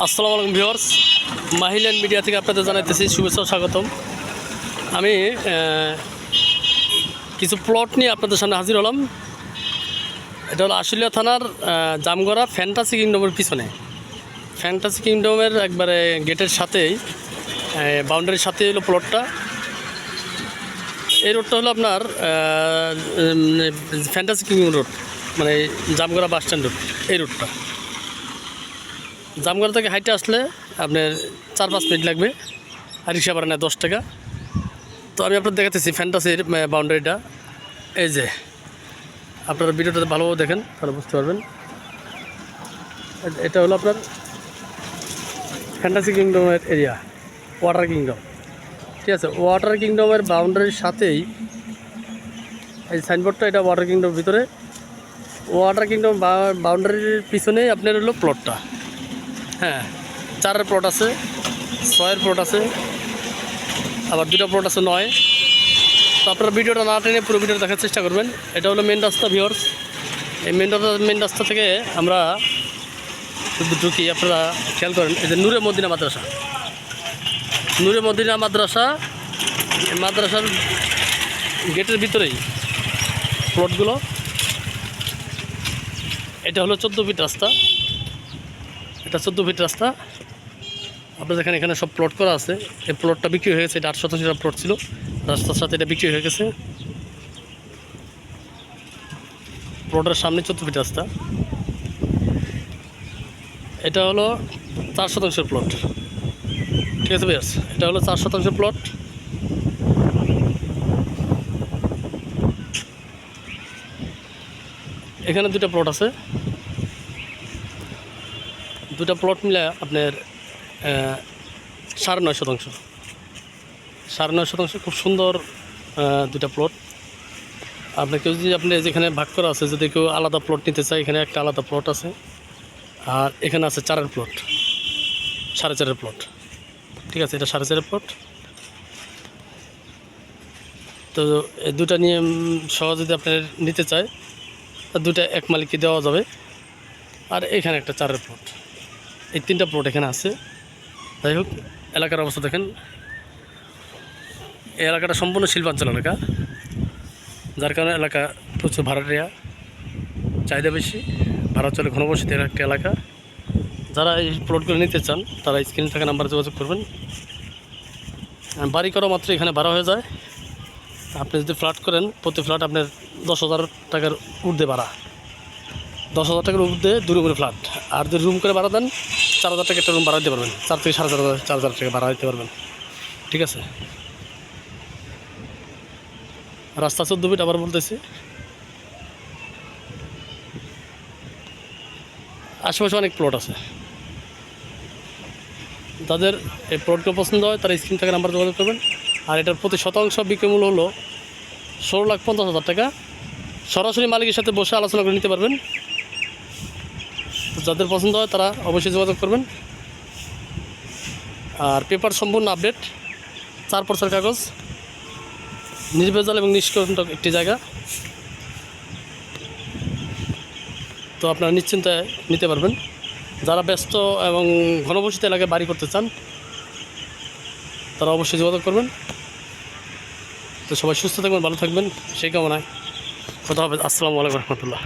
আসসালামু আলাইকুম viewers, মাহিল্যান্ড media থেকে আপনাদের জানাইতেছি শুভেচ্ছা ও স্বাগতম। আমি কিছু প্লট নিয়ে আপনাদের সামনে হাজির হলাম। এটা হলো আশুলিয়া থানার জামগড়া ফ্যান্টাসি কিংডমের পিছনে। ফ্যান্টাসি কিংডমের একবারে গেটের সাথেই, বাউন্ডারির সাথেই হলো প্লটটা। এই রোডটা হলো আপনার ফ্যান্টাসি কিংডম রোড, মানে জামগড়া বাস স্ট্যান্ড রোড। এই রোডটা জামগড়া থেকে হাইটে আসলে আপনার 4-5 মিনিট লাগবে, আর রিক্সা ভাড়া নেয় 10 টাকা। তো আমি আপনার দেখাতেছি ফ্যান্টাসির বাউন্ডারিটা। এই যে আপনারা ভিডিওটাতে ভালোভাবে দেখেন, তাহলে বুঝতে পারবেন। এটা হলো আপনার ফ্যান্টাসি কিংডমের এরিয়া, ওয়াটার কিংডম। ঠিক আছে, ওয়াটার কিংডমের বাউন্ডারির সাথেই এই সাইনবোর্ডটা, এটা ওয়াটার কিংডমের ভিতরে। ওয়াটার কিংডম বাউন্ডারির পিছনেই আপনার হলো প্লটটা। হ্যাঁ, 4-এর প্লট আছে, 6-এর প্লট আছে, আবার 2টা প্লট আছে 9। তো আপনারা ভিডিওটা না টেনে পুরো ভিডিওটা দেখার চেষ্টা করবেন। এটা হলো মেন রাস্তা ভিউয়ার্স। এই মেন রাস্তা থেকে আমরা ঢুকি, আপনারা খেয়াল করেন। এই যে নূরে মদিনা মাদ্রাসা, নূরে মদিনা মাদ্রাসা, মাদ্রাসার গেটের ভিতরেই প্লটগুলো। এটা হলো 14 ফিট রাস্তা, এটা 14 ফিট রাস্তা। আপনার এখানে সব প্লট করা আছে। এই প্লটটা বিক্রি হয়ে গেছে, এটা 8 শতাংশ প্লট ছিল, রাস্তার সাথে এটা বিক্রি হয়ে গেছে। প্লটের সামনে 14 ফিট রাস্তা। এটা হলো 4 শতাংশের প্লট। ঠিক আছে ভাইয়াস, এটা হলো 4 শতাংশের প্লট। এখানে 2টা প্লট আছে, 2টা প্লট মিলে আপনার 9.5 শতাংশ। 9.5 শতাংশ, খুব সুন্দর 2টা প্লট। আপনাকে যদি আপনি যেখানে ভাগ করা আছে, যদি কেউ আলাদা প্লট নিতে চায়, এখানে একটা আলাদা প্লট আছে। আর এখানে আছে 4-এর প্লট, 4.5-এর প্লট। ঠিক আছে, এটা 4.5-এর প্লট। তো এই 2টা নিয়ে সহ যদি আপনার নিতে চায়, 2টা এক মালিককে দেওয়া যাবে। আর এখানে একটা 4-এর প্লট, এই 3টা প্লট এখানে আছে। যাই হোক, এলাকার অবস্থা দেখেন। এই এলাকাটা সম্পূর্ণ শিল্পাঞ্চল এলাকা, যার কারণে এলাকা প্রচুর ভাড়াটিয়া, চাহিদা বেশি, ভাড়া চলে, ঘনবসতি একটা এলাকা। যারা এই প্লটগুলো নিতে চান, তারা স্ক্রিনে থাকা নাম্বারে যোগাযোগ করবেন। বাড়ি করা মাত্র এখানে ভাড়া হয়ে যায়। আপনি যদি ফ্ল্যাট করেন, প্রতি ফ্ল্যাট আপনার 10,000 টাকার ঊর্ধ্বে ভাড়া, 10,000 টাকার ঊর্ধ্বে 2 রুমের ফ্ল্যাট। আর যদি রুম করে ভাড়া দেন, 4,000 টাকা একটা রুম ভাড়া দিতে পারবেন, 4 থেকে 4,500 টাকা ভাড়া দিতে পারবেন। ঠিক আছে, রাস্তা 14 ফিট, আবার বলতেছি। আশেপাশে অনেক প্লট আছে। যাদের এই প্লটগুলো পছন্দ হয়, তারা স্ক্রিন থেকে নাম্বার যোগাযোগ করবেন। আর এটার প্রতি শতাংশ বিক্রি মূল্য হলো 16,50,000 টাকা। সরাসরি মালিকের সাথে বসে আলোচনা করে নিতে পারবেন। তো যাদের পছন্দ হয়, তারা অবশ্যই যোগাযোগ করবেন। আর পেপার সম্পূর্ণ আপডেট, 4 পর্চার কাগজ, নির্ভেজাল এবং নিষ্কণ্টক একটি জায়গা। তো আপনারা নিশ্চিন্তায় নিতে পারবেন। যারা ব্যস্ত এবং ঘনবসতি এলাকায় বাড়ি করতে চান, তারা অবশ্যই যোগাযোগ করবেন। তো সবাই সুস্থ থাকবেন, ভালো থাকবেন, সেই কামনায় কথা হবে। আসসালামু আলাইকুম রহমতুল্লাহ।